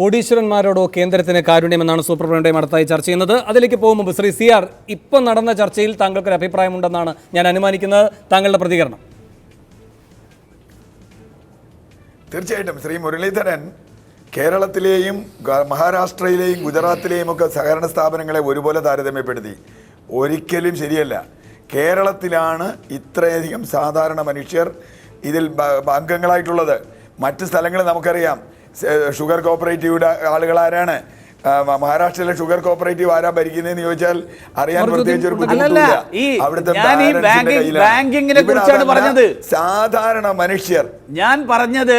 കോടീശ്വരന്മാരോടോ കേന്ദ്രത്തിന് കാരുണ്യമെന്നാണ് super prime അടുത്തായി ചർച്ച ചെയ്യുന്നത്. അതിലേക്ക് പോകുമ്പോൾ ശ്രീ CR, ഇപ്പം നടന്ന ചർച്ചയിൽ താങ്കൾക്കൊരു അഭിപ്രായമുണ്ടെന്നാണ് ഞാൻ അനുമാനിക്കുന്നത്. താങ്കളുടെ പ്രതികരണം? തീർച്ചയായിട്ടും ശ്രീ മുരളീധരൻ കേരളത്തിലെയും മഹാരാഷ്ട്രയിലെയും ഗുജറാത്തിലെയും ഒക്കെ സഹകരണ സ്ഥാപനങ്ങളെ ഒരുപോലെ താരതമ്യപ്പെടുത്തി. ഒരിക്കലും ശരിയല്ല. കേരളത്തിലാണ് ഇത്രയധികം സാധാരണ മനുഷ്യർ ഇതിൽ അംഗങ്ങളായിട്ടുള്ളത്. മറ്റ് സ്ഥലങ്ങളിൽ നമുക്കറിയാം ഷുഗർ കോപ്പറേറ്റീവിയുടെ ആളുകൾ ആരാണ്, മഹാരാഷ്ട്രയിലെ ഷുഗർ കോപ്പറേറ്റീവ് ആരാ ഭരിക്കുന്നതെന്ന് ചോദിച്ചാൽ അറിയാൻ പ്രത്യേകിച്ച് ഒരു ബുദ്ധിമുട്ടില്ല. അവിടുത്തെ സാധാരണ മനുഷ്യർ, ഞാൻ പറഞ്ഞത്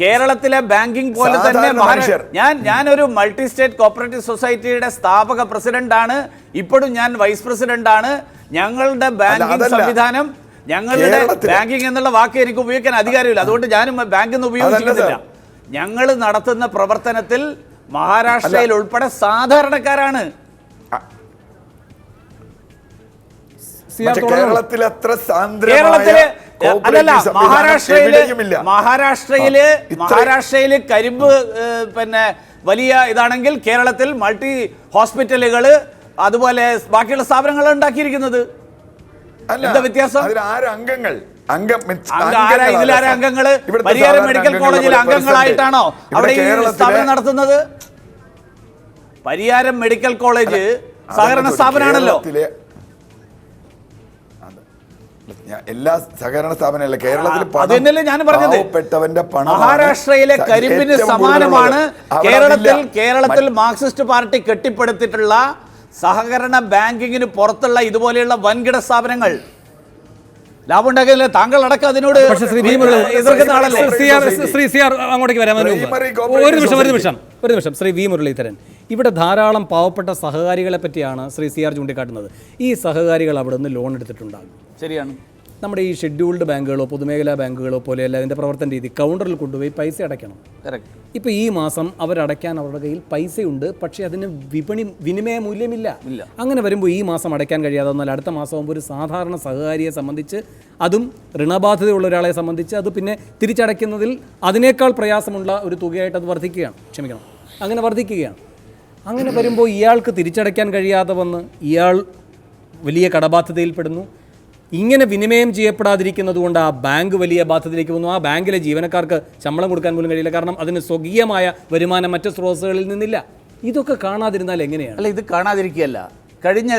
കേരളത്തിലെ ബാങ്കിംഗ് പോലെ തന്നെ ഞാനൊരു മൾട്ടി സ്റ്റേറ്റ് കോപ്പറേറ്റീവ് സൊസൈറ്റിയുടെ സ്ഥാപക പ്രസിഡന്റാണ്. ഇപ്പോഴും ഞാൻ വൈസ് പ്രസിഡന്റാണ്. ഞങ്ങളുടെ ബാങ്കിംഗ് സംവിധാനം, ഞങ്ങളുടെ ബാങ്കിംഗ് എന്നുള്ള വാക്ക് എനിക്ക് ഉപയോഗിക്കാൻ അധികാരമില്ല, അതുകൊണ്ട് ഞാനും ബാങ്ക് എന്ന് ഉപയോഗിക്കുന്നില്ല. ഞങ്ങൾ നടത്തുന്ന പ്രവർത്തനത്തിൽ മഹാരാഷ്ട്രയിൽ ഉൾപ്പെടെ സാധാരണക്കാരാണ്. കേരളത്തിൽ അത്ര മഹാരാഷ്ട്രയില് കരിമ്പ് പിന്നെ വലിയ ഇതാണെങ്കിൽ കേരളത്തിൽ മൾട്ടി ഹോസ്പിറ്റലുകള് അതുപോലെ ബാക്കിയുള്ള സ്ഥാപനങ്ങൾ ഉണ്ടാക്കിയിരിക്കുന്നത്. എന്താ വ്യത്യാസം? അംഗങ്ങള് പരിയാരം മെഡിക്കൽ കോളേജിലെ അംഗങ്ങളായിട്ടാണോ അവിടെ ഈ സ്ഥാപനം നടത്തുന്നത്? പരിയാരം മെഡിക്കൽ കോളേജ് സഹകരണ സ്ഥാപനമാണല്ലോ. എല്ലാ സഹകരണ സ്ഥാപനമല്ല കേരളത്തിൽ. അതന്നെയല്ലേ ഞാൻ പറഞ്ഞത്. മഹാരാഷ്ട്രയിലെ കരിമ്പിന് സമാനമാണ് കേരളത്തിൽ മാർക്സിസ്റ്റ് പാർട്ടി കെട്ടിപ്പടുത്തിട്ടുള്ള സഹകരണ ബാങ്കിങ്ങിന് പുറത്തുള്ള ഇതുപോലെയുള്ള വൻകിട സ്ഥാപനങ്ങൾ. ലാഭം ഉണ്ടാക്കില്ല. താങ്കൾ അടക്കം അതിനോട് അങ്ങോട്ടേക്ക് വരാൻ ഒരു നിമിഷം. ശ്രീ വി മുരളീധരൻ, ഇവിടെ ധാരാളം പാവപ്പെട്ട സഹകാരികളെ പറ്റിയാണ് ശ്രീ CR ചൂണ്ടിക്കാട്ടുന്നത്. ഈ സഹകാരികൾ അവിടെ നിന്ന് ലോൺ എടുത്തിട്ടുണ്ടാകും. ശരിയാണ്. നമ്മുടെ ഈ ഷെഡ്യൂൾഡ് ബാങ്കുകളോ പൊതുമേഖലാ ബാങ്കുകളോ പോലെയല്ല അതിൻ്റെ പ്രവർത്തന രീതി. കൗണ്ടറിൽ കൊണ്ടുപോയി പൈസ അടയ്ക്കണം. ഇപ്പോൾ ഈ മാസം അവരടയ്ക്കാൻ അവരുടെ കയ്യിൽ പൈസയുണ്ട്, പക്ഷേ അതിന് വിനിമയ മൂല്യമില്ല. അങ്ങനെ വരുമ്പോൾ ഈ മാസം അടയ്ക്കാൻ കഴിയാതെ വന്നാൽ അടുത്ത മാസമാകുമ്പോൾ ഒരു സാധാരണ സഹകാരിയെ സംബന്ധിച്ച്, അതും ഋണബാധ്യതയുള്ള ഒരാളെ സംബന്ധിച്ച്, അത് പിന്നെ തിരിച്ചടയ്ക്കുന്നതിൽ അതിനേക്കാൾ പ്രയാസമുള്ള ഒരു തുകയായിട്ട് അത് അങ്ങനെ വർദ്ധിക്കുകയാണ്. അങ്ങനെ വരുമ്പോൾ ഇയാൾക്ക് തിരിച്ചടയ്ക്കാൻ കഴിയാതെ വന്ന് ഇയാൾ വലിയ കടബാധ്യതയിൽപ്പെടുന്നു. ഇങ്ങനെ വിനിമയം ചെയ്യപ്പെടാതിരിക്കുന്നത് കൊണ്ട് ആ ബാങ്ക് വലിയ ബാധ്യതയിലേക്ക് വന്നു. ആ ബാങ്കിലെ ജീവനക്കാർക്ക് ശമ്പളം കൊടുക്കാൻ പോലും കഴിയില്ല, കാരണം അതിന് സ്വകീയമായ വരുമാനം മറ്റ് സ്രോതസ്സുകളിൽ നിന്നില്ല. ഇതൊക്കെ കാണാതിരുന്നാൽ എങ്ങനെയാണ്? അല്ല, ഇത് കാണാതിരിക്കുകയല്ല. കഴിഞ്ഞ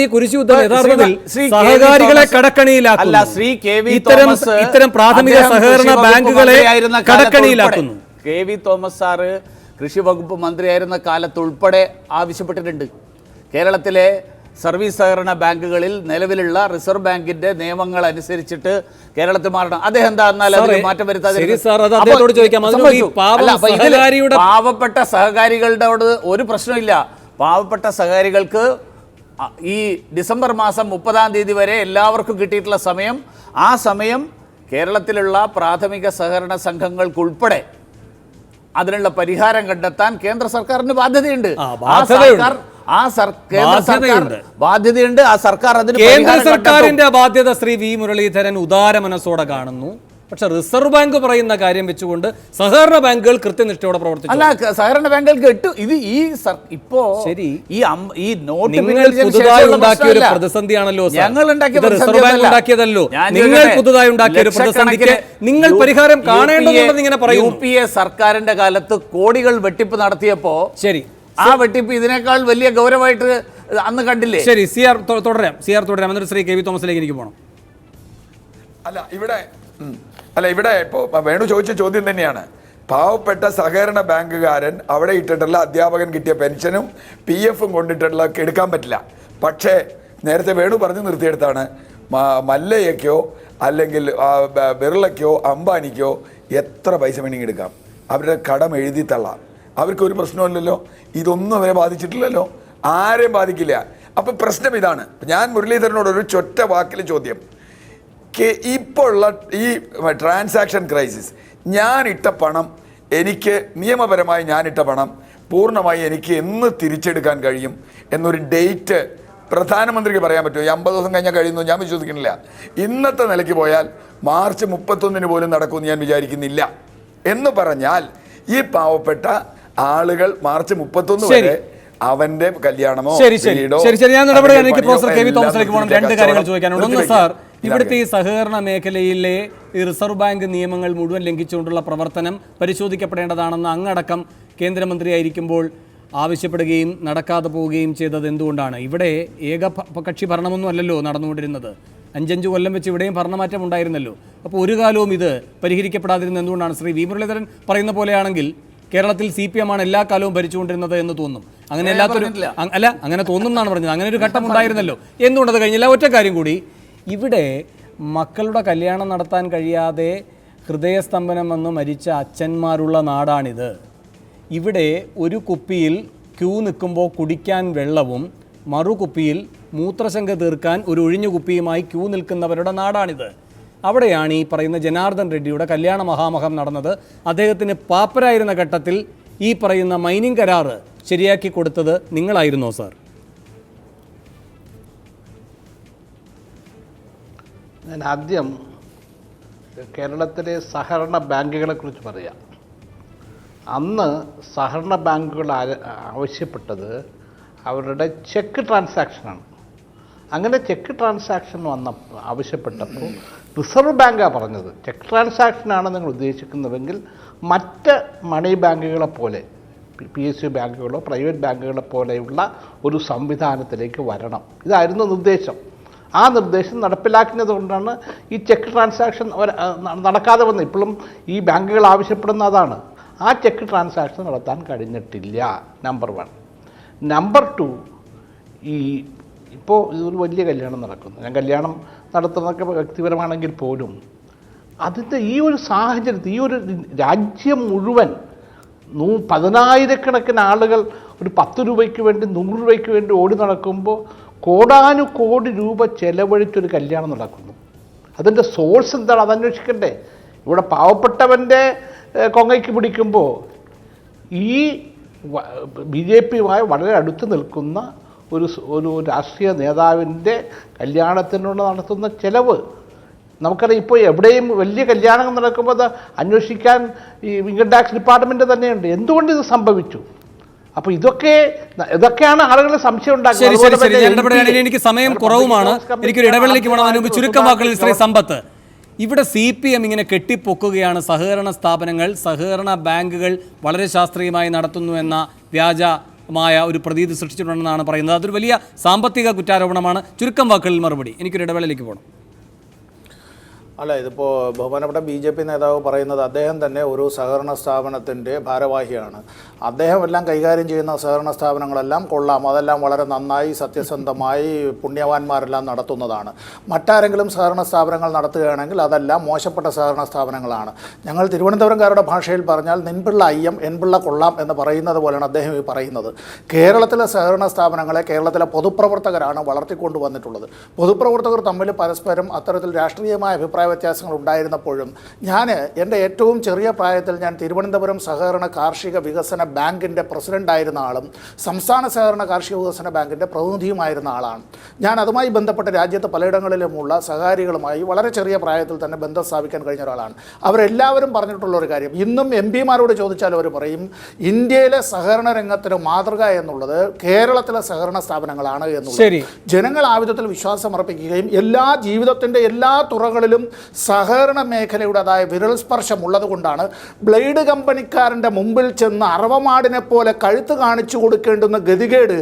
ഈ കുരിശുയുദ്ധം യഥാർത്ഥത്തിൽ സഹകാരികളെ കടക്കണിയിലാക്കുന്നു. ഇത്തരം പ്രാഥമിക സഹകരണ ബാങ്കുകളെ കടക്കണിയിലാക്കുന്നു. KV തോമസ് സാറ് കൃഷി വകുപ്പ് മന്ത്രിയായിരുന്ന കാലത്തുൾപ്പെടെ ആവശ്യപ്പെട്ടിട്ടുണ്ട് കേരളത്തിലെ സർവീസ് സഹകരണ ബാങ്കുകളിൽ നിലവിലുള്ള റിസർവ് ബാങ്കിന്റെ നിയമങ്ങൾ അനുസരിച്ചിട്ട് കേരളത്തിൽ മാറണം. അദ്ദേഹം എന്താ മാറ്റം വരുത്താതെ പാവപ്പെട്ട സഹകാരികളുടെ ഒരു പ്രശ്നമില്ല. പാവപ്പെട്ട സഹകാരികൾക്ക് ഈ ഡിസംബർ മാസം 30-ാം തീയതി വരെ എല്ലാവർക്കും കിട്ടിയിട്ടുള്ള സമയം, ആ സമയം കേരളത്തിലുള്ള പ്രാഥമിക സഹകരണ സംഘങ്ങൾക്കുൾപ്പെടെ അതിനുള്ള പരിഹാരം കണ്ടെത്താൻ കേന്ദ്ര സർക്കാരിന് ബാധ്യതയുണ്ട്. ബാധ്യതയുണ്ട്. ആ സർക്കാർ അതിന് കേന്ദ്ര സർക്കാരിന്റെ ബാധ്യത ശ്രീ വി മുരളീധരൻ ഉദാര മനസ്സോടെ കാണുന്നു. പക്ഷെ റിസർവ് ബാങ്ക് പറയുന്ന കാര്യം വെച്ചുകൊണ്ട് സഹകരണ ബാങ്കുകൾ കൃത്യനിഷ്ഠയോടെ പ്രവർത്തിച്ചു. അല്ല, സഹകരണ ബാങ്കുകൾക്ക് ഇത് ഇപ്പോ ശരി, ഈ നോട്ട് പുതുതായി ഉണ്ടാക്കിയ ഒരു പ്രതിസന്ധിയാണല്ലോ. ഞങ്ങൾ റിസർവ് ബാങ്ക് ഉണ്ടാക്കിയതല്ലോ. നിങ്ങൾ പുതുതായി ഉണ്ടാക്കിയ ഒരു പ്രതിസന്ധിക്ക് നിങ്ങൾ പരിഹാരം കാണേണ്ടതുണ്ടെന്ന് ഇങ്ങനെ പറയും. UPA സർക്കാരിന്റെ കാലത്ത് കോടികൾ വെട്ടിപ്പ് നടത്തിയപ്പോ ശരി, ആ വെട്ടിപ്പ് ഇതിനേക്കാൾ വലിയ ഗൗരവമായിട്ട് അന്ന് കണ്ടില്ലേ? ശരി, CR തുടരാം. എന്നിട്ട് ശ്രീ KV തോമസിലേക്ക് എനിക്ക് പോകണം. ഇവിടെ ഇപ്പോൾ വേണു ചോദിച്ച ചോദ്യം തന്നെയാണ്. പാവപ്പെട്ട സഹകരണ ബാങ്കുകാരൻ അവിടെ ഇട്ടിട്ടുള്ള അധ്യാപകൻ കിട്ടിയ പെൻഷനും PF കൊണ്ടിട്ടുള്ള എടുക്കാൻ പറ്റില്ല. പക്ഷേ നേരത്തെ വേണു പറഞ്ഞു നിർത്തിയെടുത്താണ് മല്ലയ്ക്കോ അല്ലെങ്കിൽ ബിർളയ്ക്കോ അംബാനിക്കോ എത്ര പൈസ വേണമെങ്കിൽ എടുക്കാം. അവരുടെ കടം എഴുതി തള്ളാം. അവർക്കൊരു പ്രശ്നമില്ലല്ലോ. ഇതൊന്നും അവരെ ബാധിച്ചിട്ടില്ലല്ലോ, ആരെയും ബാധിക്കില്ല. അപ്പം പ്രശ്നം ഇതാണ്. ഞാൻ മുരളീധരനോട് ഒരു ചൊറ്റ വാക്കിൽ ചോദ്യം, ഇപ്പോൾ ഉള്ള ഈ ട്രാൻസാക്ഷൻ ക്രൈസിസ്, ഞാനിട്ട പണം, എനിക്ക് നിയമപരമായി ഞാനിട്ട പണം പൂർണ്ണമായി എനിക്ക് എന്ന് തിരിച്ചെടുക്കാൻ കഴിയും എന്നൊരു ഡേറ്റ് പ്രധാനമന്ത്രിക്ക് പറയാൻ പറ്റുമോ? ഈ 50 ദിവസം കഴിഞ്ഞാൽ കഴിയുന്നു ഞാൻ വിശ്വസിക്കുന്നില്ല. ഇന്നത്തെ നിലയ്ക്ക് പോയാൽ മാർച്ച് 31 പോലും നടക്കുമെന്ന് ഞാൻ വിചാരിക്കുന്നില്ല. എന്ന് പറഞ്ഞാൽ ഈ പാവപ്പെട്ട ആളുകൾ മാർച്ച് 31 വരെ അവന്റെ കല്യാണമോ ഞാൻ ഇടപെടുകയാണ്. എനിക്ക് പ്രൊഫസർ കെ വി തോമസിലേക്ക് പോകണം. രണ്ട് കാര്യങ്ങൾ ചോദിക്കാനുണ്ട്. ഒന്ന് സാർ, ഇവിടുത്തെ ഈ സഹകരണ മേഖലയിലെ ഈ റിസർവ് ബാങ്ക് നിയമങ്ങൾ മുഴുവൻ ലംഘിച്ചുകൊണ്ടുള്ള പ്രവർത്തനം പരിശോധിക്കപ്പെടേണ്ടതാണെന്ന് അങ്ങടക്കം കേന്ദ്രമന്ത്രിയായിരിക്കുമ്പോൾ ആവശ്യപ്പെടുകയും നടക്കാതെ പോവുകയും ചെയ്തത് എന്തുകൊണ്ടാണ്? ഇവിടെ ഏകപക്ഷി ഭരണമൊന്നും അല്ലല്ലോ നടന്നുകൊണ്ടിരുന്നത്. 5 കൊല്ലം വെച്ച് ഇവിടെയും ഭരണമാറ്റം ഉണ്ടായിരുന്നല്ലോ. അപ്പോൾ ഒരു കാലവും ഇത് പരിഹരിക്കപ്പെടാതിരുന്നത് എന്തുകൊണ്ടാണ്? ശ്രീ വി മുരളീധരൻ പറയുന്ന പോലെയാണെങ്കിൽ കേരളത്തിൽ CPM ആണ് എല്ലാ കാലവും ഭരിച്ചുകൊണ്ടിരുന്നത് എന്ന് തോന്നും. അങ്ങനെ അങ്ങനെ തോന്നും എന്നാണ് പറഞ്ഞത്. അങ്ങനെ ഒരു ഘട്ടം ഉണ്ടായിരുന്നല്ലോ. എന്തുകൊണ്ടത് കഴിഞ്ഞില്ല? ഒറ്റ കാര്യം കൂടി, ഇവിടെ മക്കളുടെ കല്യാണം നടത്താൻ കഴിയാതെ ഹൃദയസ്തംഭനം വന്ന് മരിച്ച അച്ഛന്മാരുള്ള നാടാണിത്. ഇവിടെ ഒരു കുപ്പിയിൽ ക്യൂ നിൽക്കുമ്പോൾ കുടിക്കാൻ വെള്ളവും മറുകുപ്പിയിൽ മൂത്രശങ്ക തീർക്കാൻ ഒരു ഒഴിഞ്ഞ കുപ്പിയുമായി ക്യൂ നിൽക്കുന്നവരുടെ നാടാണിത്. അവിടെയാണ് ഈ പറയുന്ന ജനാർദ്ദൻ റെഡ്ഡിയുടെ കല്യാണ മഹാമഹം നടന്നത്. അദ്ദേഹത്തിന് പാപ്പരായിരുന്ന ഘട്ടത്തിൽ ഈ പറയുന്ന മൈനിങ് കരാറ് ശരിയാക്കി കൊടുത്തത് നിങ്ങളായിരുന്നോ സാർ? ഞാൻ ആദ്യം കേരളത്തിലെ സഹകരണ ബാങ്കുകളെ കുറിച്ച് പറയാം. അന്ന് സഹകരണ ബാങ്കുകൾ ആവശ്യപ്പെട്ടത് അവരുടെ ചെക്ക് ട്രാൻസാക്ഷനാണ്. അങ്ങനെ ചെക്ക് ട്രാൻസാക്ഷൻ ആവശ്യപ്പെട്ടപ്പോൾ റിസർവ് ബാങ്കാണ് പറഞ്ഞത്, ചെക്ക് ട്രാൻസാക്ഷനാണ് നിങ്ങൾ ഉദ്ദേശിക്കുന്നതെങ്കിൽ മറ്റ് മണി ബാങ്കുകളെ പോലെ PSU ബാങ്കുകളോ പ്രൈവറ്റ് ബാങ്കുകളെ പോലെയുള്ള ഒരു സംവിധാനത്തിലേക്ക് വരണം. ഇതായിരുന്നു നിർദ്ദേശം. ആ നിർദ്ദേശം നടപ്പിലാക്കുന്നത് കൊണ്ടാണ് ഈ ചെക്ക് ട്രാൻസാക്ഷൻ നടക്കാതെ വന്നത്. ഇപ്പോഴും ഈ ബാങ്കുകൾ ആവശ്യപ്പെടുന്ന അതാണ്. ആ ചെക്ക് ട്രാൻസാക്ഷൻ നടത്താൻ കഴിഞ്ഞിട്ടില്ല, നമ്പർ 1. നമ്പർ 2, ഇപ്പോൾ ഇതൊരു വലിയ കല്യാണം നടക്കുന്നു. ഞാൻ കല്യാണം നടത്തുന്നതൊക്കെ വ്യക്തിപരമാണെങ്കിൽ പോലും അതിൻ്റെ ഈ ഒരു സാഹചര്യത്തിൽ ഈ ഒരു രാജ്യം മുഴുവൻ 10,000-കണക്കിന് ആളുകൾ ഒരു 10 രൂപയ്ക്ക് വേണ്ടി 100 രൂപയ്ക്ക് വേണ്ടി ഓടി നടക്കുമ്പോൾ കോടാനുകോടി രൂപ ചെലവഴിച്ചൊരു കല്യാണം നടക്കുന്നു. അതിൻ്റെ സോഴ്സ് എന്താണ്? അതന്വേഷിക്കണ്ടേ? ഇവിടെ പാവപ്പെട്ടവൻ്റെ കൊങ്ങയ്ക്ക് പിടിക്കുമ്പോൾ ഈ BJPയുമായി വളരെ അടുത്ത് നിൽക്കുന്ന ഒരു രാഷ്ട്രീയ നേതാവിൻ്റെ കല്യാണത്തിനോട് നടത്തുന്ന ചെലവ് നമുക്കറിയാം. ഇപ്പോൾ എവിടെയും വലിയ കല്യാണങ്ങൾ നടക്കുമ്പോൾ അത് അന്വേഷിക്കാൻ ഈ ഇൻകം ടാക്സ് ഡിപ്പാർട്ട്മെൻറ്റ് തന്നെയുണ്ട്. എന്തുകൊണ്ട് ഇത് സംഭവിച്ചു? അപ്പോൾ ഇതൊക്കെയാണ് ആളുകളെ സംശയം ഉണ്ടാക്കുന്നത്. എനിക്ക് സമയം കുറവുമാണ്. എനിക്കൊരു ഇടവേളയിലേക്ക് പോകണം. അതിന് മുമ്പ് ചുരുക്കം വാക്കുകളിൽ ശ്രീ സമ്പത്ത്, ഇവിടെ CPM ഇങ്ങനെ കെട്ടിപ്പൊക്കുകയാണ് സഹകരണ സ്ഥാപനങ്ങൾ, സഹകരണ ബാങ്കുകൾ വളരെ ശാസ്ത്രീയമായി നടത്തുന്നു എന്ന വ്യാജമായ ഒരു പ്രതീതി സൃഷ്ടിച്ചിട്ടുണ്ടെന്നാണ് പറയുന്നത്. അതൊരു വലിയ സാമ്പത്തിക കുറ്റാരോപണമാണ്. ചുരുക്കം വാക്കുകളിൽ മറുപടി. എനിക്കൊരു ഇടവേളയിലേക്ക് പോകണം. അല്ല, ഇതിപ്പോൾ ബഹുമാനപ്പെട്ട BJP നേതാവ് പറയുന്നത് അദ്ദേഹം തന്നെ ഒരു സഹകരണ സ്ഥാപനത്തിൻ്റെ ഭാരവാഹിയാണ്. അദ്ദേഹം എല്ലാം കൈകാര്യം ചെയ്യുന്ന സഹകരണ സ്ഥാപനങ്ങളെല്ലാം കൊള്ളാം, അതെല്ലാം വളരെ നന്നായി സത്യസന്ധമായി പുണ്യവാന്മാരെല്ലാം നടത്തുന്നതാണ്. മറ്റാരെങ്കിലും സഹകരണ സ്ഥാപനങ്ങൾ നടത്തുകയാണെങ്കിൽ അതെല്ലാം മോശപ്പെട്ട സഹകരണ സ്ഥാപനങ്ങളാണ്. ഞങ്ങൾ തിരുവനന്തപുരംകാരുടെ ഭാഷയിൽ പറഞ്ഞാൽ നിൻപിള്ള അയ്യം എൻപിള്ള കൊള്ളാം എന്ന് പറയുന്നത് പോലെയാണ് അദ്ദേഹം ഈ പറയുന്നത്. കേരളത്തിലെ സഹകരണ സ്ഥാപനങ്ങളെ കേരളത്തിലെ പൊതുപ്രവർത്തകരാണ് വളർത്തിക്കൊണ്ടുവന്നിട്ടുള്ളത്. പൊതുപ്രവർത്തകർ തമ്മിൽ പരസ്പരം അത്തരത്തിൽ രാഷ്ട്രീയമായ അഭിപ്രായ വ്യത്യാസങ്ങൾ ഉണ്ടായിരുന്നപ്പോഴും എൻ്റെ ഏറ്റവും ചെറിയ പ്രായത്തിൽ ഞാൻ തിരുവനന്തപുരം സഹകരണ കാർഷിക വികസന ബാങ്കിൻ്റെ പ്രസിഡൻ്റായിരുന്ന ആളും സംസ്ഥാന സഹകരണ കാർഷിക വികസന ബാങ്കിൻ്റെ പ്രതിനിധിയുമായിരുന്ന ആളാണ്. ഞാൻ അതുമായി ബന്ധപ്പെട്ട രാജ്യത്ത് പലയിടങ്ങളിലുമുള്ള സഹകാരികളുമായി വളരെ ചെറിയ പ്രായത്തിൽ തന്നെ ബന്ധം സ്ഥാപിക്കാൻ കഴിഞ്ഞ ഒരാളാണ്. അവരെല്ലാവരും പറഞ്ഞിട്ടുള്ളൊരു കാര്യം, ഇന്നും MPമാരോട് ചോദിച്ചാൽ അവർ പറയും, ഇന്ത്യയിലെ സഹകരണ രംഗത്തിന് മാതൃക എന്നുള്ളത് കേരളത്തിലെ സഹകരണ സ്ഥാപനങ്ങളാണ് എന്നുള്ളത്. ജനങ്ങൾ ആ വിധത്തിൽ വിശ്വാസം അർപ്പിക്കുകയും എല്ലാ ജീവിതത്തിൻ്റെ എല്ലാ തുറകളിലും സഹകരണ മേഖലയുടേതായ വിരൽ സ്പർശമുള്ളത് കൊണ്ടാണ് ബ്ലേഡ് കമ്പനിക്കാരൻ്റെ മുമ്പിൽ ചെന്ന് അറവമാടിനെ പോലെ കഴുത്ത് കാണിച്ചു കൊടുക്കേണ്ടുന്ന ഗതികേട്,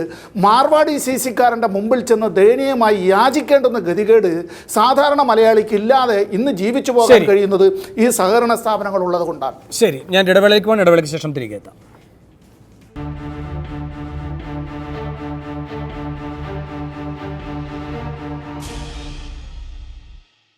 മാർവാടി CCക്കാരൻ്റെ മുമ്പിൽ ചെന്ന് ദയനീയമായി യാചിക്കേണ്ടുന്ന ഗതികേട് സാധാരണ മലയാളിക്ക് ഇല്ലാതെ ഇന്ന് ജീവിച്ചു പോകാൻ കഴിയുന്നത് ഈ സഹകരണ സ്ഥാപനങ്ങൾ ഉള്ളത് കൊണ്ടാണ്. ശരി, ഞാൻ ഇടവേളയ്ക്ക് പോകാൻ. ഇടവേളയ്ക്ക് ശേഷം തിരികെ എത്താം.